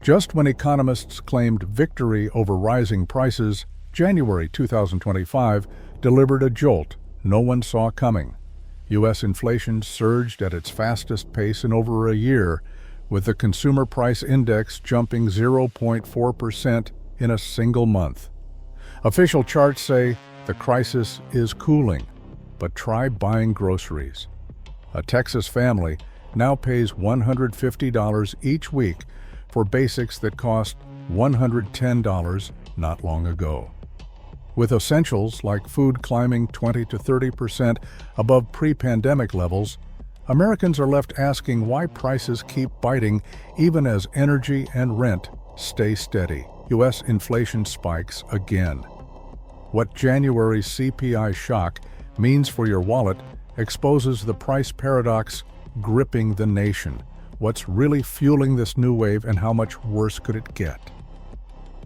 Just when economists claimed victory over rising prices, January 2025 delivered a jolt no one saw coming. U.S. inflation surged at its fastest pace in over a year, with the Consumer Price Index jumping 0.4% in a single month. Official charts say the crisis is cooling, but try buying groceries. A Texas family now pays $150 each week for basics that cost $110 not long ago. With essentials like food climbing 20 to 30% above pre-pandemic levels, Americans are left asking why prices keep biting even as energy and rent stay steady. U.S. inflation spikes again. What January's CPI shock means for your wallet exposes the price paradox gripping the nation. What's really fueling this new wave, and how much worse could it get?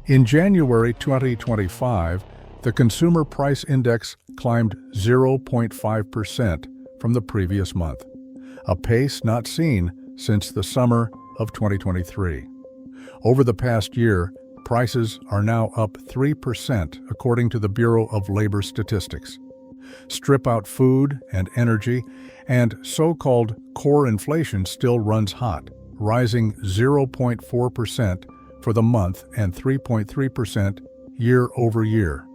In January 2025, the Consumer Price Index climbed 0.5% from the previous month, a pace not seen since the summer of 2023. Over the past year, prices are now up 3%, according to the Bureau of Labor Statistics. Strip out food and energy, and so-called core inflation still runs hot, rising 0.4% for the month and 3.3% year over year.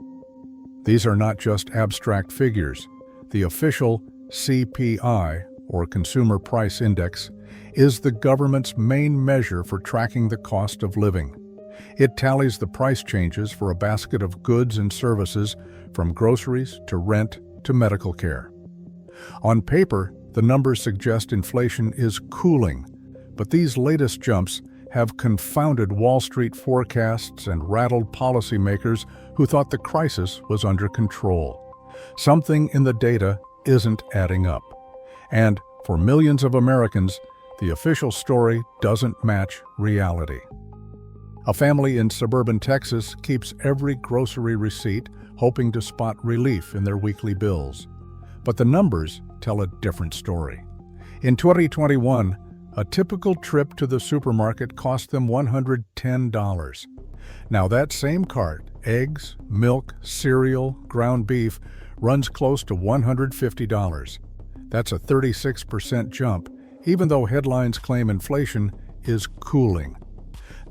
These are not just abstract figures. The official CPI, or Consumer Price Index, is the government's main measure for tracking the cost of living. It tallies the price changes for a basket of goods and services, from groceries to rent to medical care. On paper, the numbers suggest inflation is cooling, but these latest jumps have confounded Wall Street forecasts and rattled policymakers who thought the crisis was under control. Something in the data isn't adding up. And for millions of Americans, the official story doesn't match reality. A family in suburban Texas keeps every grocery receipt, hoping to spot relief in their weekly bills. But the numbers tell a different story. In 2021, a typical trip to the supermarket cost them $110. Now that same cart, eggs, milk, cereal, ground beef, runs close to $150. That's a 36% jump, even though headlines claim inflation is cooling.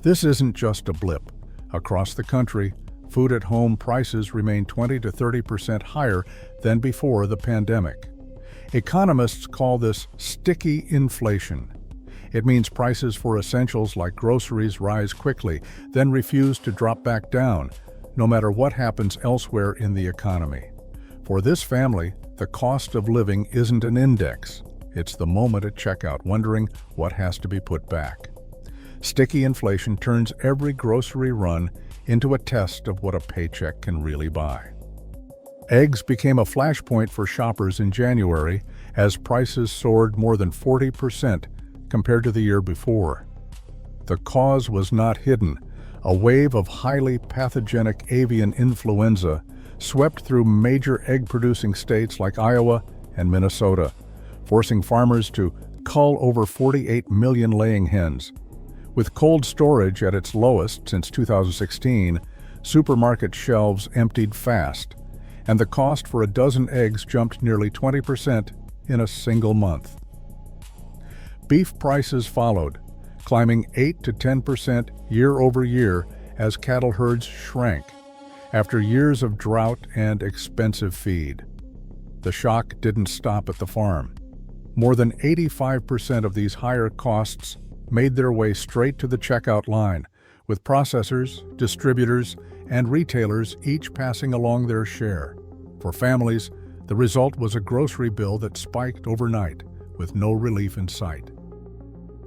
This isn't just a blip. Across the country, food-at-home prices remain 20 to 30% higher than before the pandemic. Economists call this sticky inflation. It means prices for essentials like groceries rise quickly, then refuse to drop back down, no matter what happens elsewhere in the economy. For this family, the cost of living isn't an index. It's the moment at checkout, wondering what has to be put back. Sticky inflation turns every grocery run into a test of what a paycheck can really buy. Eggs became a flashpoint for shoppers in January as prices soared more than 40% compared to the year before. The cause was not hidden. A wave of highly pathogenic avian influenza swept through major egg-producing states like Iowa and Minnesota, forcing farmers to cull over 48 million laying hens. With cold storage at its lowest since 2016, supermarket shelves emptied fast, and the cost for a dozen eggs jumped nearly 20% in a single month. Beef prices followed, climbing 8 to 10% year over year as cattle herds shrank after years of drought and expensive feed. The shock didn't stop at the farm. More than 85% of these higher costs made their way straight to the checkout line, with processors, distributors, and retailers each passing along their share. For families, the result was a grocery bill that spiked overnight, with no relief in sight.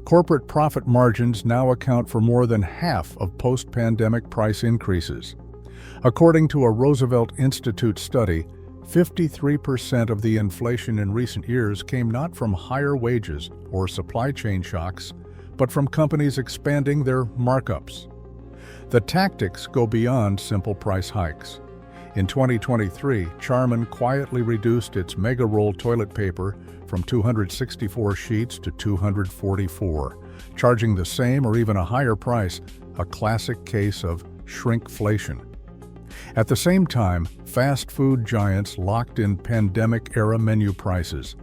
Corporate profit margins now account for more than half of post-pandemic price increases. According to a Roosevelt Institute study, 53% of the inflation in recent years came not from higher wages or supply chain shocks, but from companies expanding their markups. The tactics go beyond simple price hikes. In 2023, Charmin quietly reduced its mega roll toilet paper from 264 sheets to 244, charging the same or even a higher price, a classic case of shrinkflation. At the same time, fast food giants locked in pandemic-era menu prices.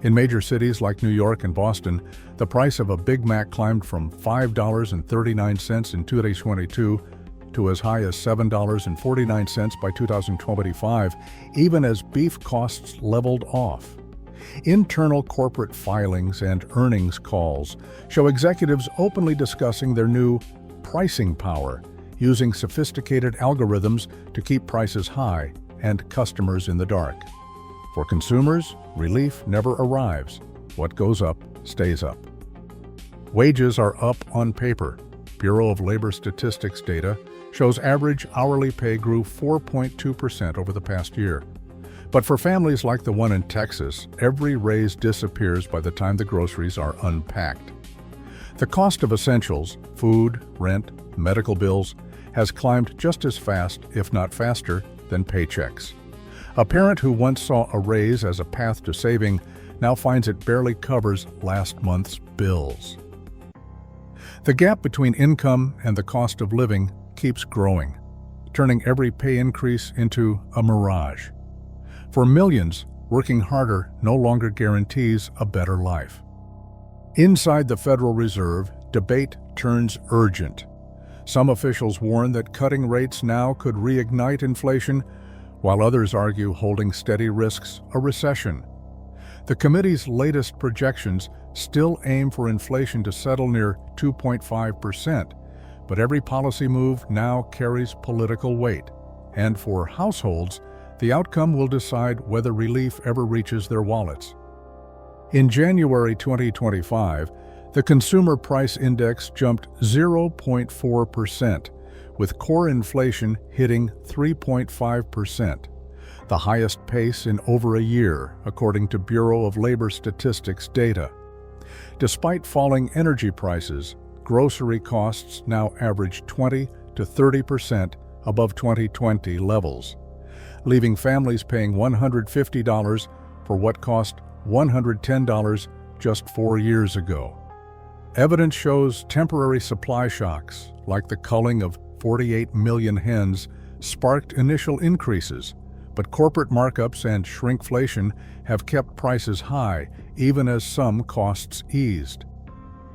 In major cities like New York and Boston, the price of a Big Mac climbed from $5.39 in 2022 to as high as $7.49 by 2025, even as beef costs leveled off. Internal corporate filings and earnings calls show executives openly discussing their new pricing power, using sophisticated algorithms to keep prices high and customers in the dark. For consumers, relief never arrives. What goes up stays up. Wages are up on paper. Bureau of Labor Statistics data shows average hourly pay grew 4.2% over the past year. But for families like the one in Texas, every raise disappears by the time the groceries are unpacked. The cost of essentials, food, rent, medical bills, has climbed just as fast, if not faster, than paychecks. A parent who once saw a raise as a path to saving now finds it barely covers last month's bills. The gap between income and the cost of living keeps growing, turning every pay increase into a mirage. For millions, working harder no longer guarantees a better life. Inside the Federal Reserve, debate turns urgent. Some officials warn that cutting rates now could reignite inflation, while others argue holding steady risks a recession. The committee's latest projections still aim for inflation to settle near 2.5%, but every policy move now carries political weight. And for households, the outcome will decide whether relief ever reaches their wallets. In January 2025, the Consumer Price Index jumped 0.4%, with core inflation hitting 3.5%, the highest pace in over a year, according to Bureau of Labor Statistics data. Despite falling energy prices, grocery costs now average 20 to 30% above 2020 levels, leaving families paying $150 for what cost $110 just 4 years ago. Evidence shows temporary supply shocks, like the culling of 48 million hens, sparked initial increases, but corporate markups and shrinkflation have kept prices high, even as some costs eased.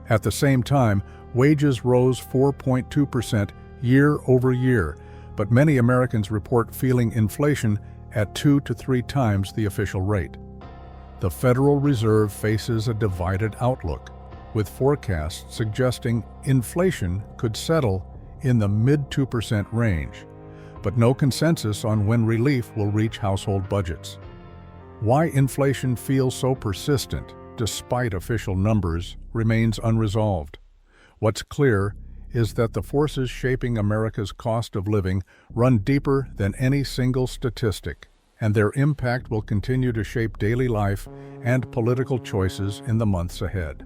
At the same time, wages rose 4.2% year over year, but many Americans report feeling inflation at 2 to 3 times the official rate. The Federal Reserve faces a divided outlook, with forecasts suggesting inflation could settle in the mid-2% range, but no consensus on when relief will reach household budgets. Why inflation feels so persistent, despite official numbers, remains unresolved. What's clear is that the forces shaping America's cost of living run deeper than any single statistic, and their impact will continue to shape daily life and political choices in the months ahead.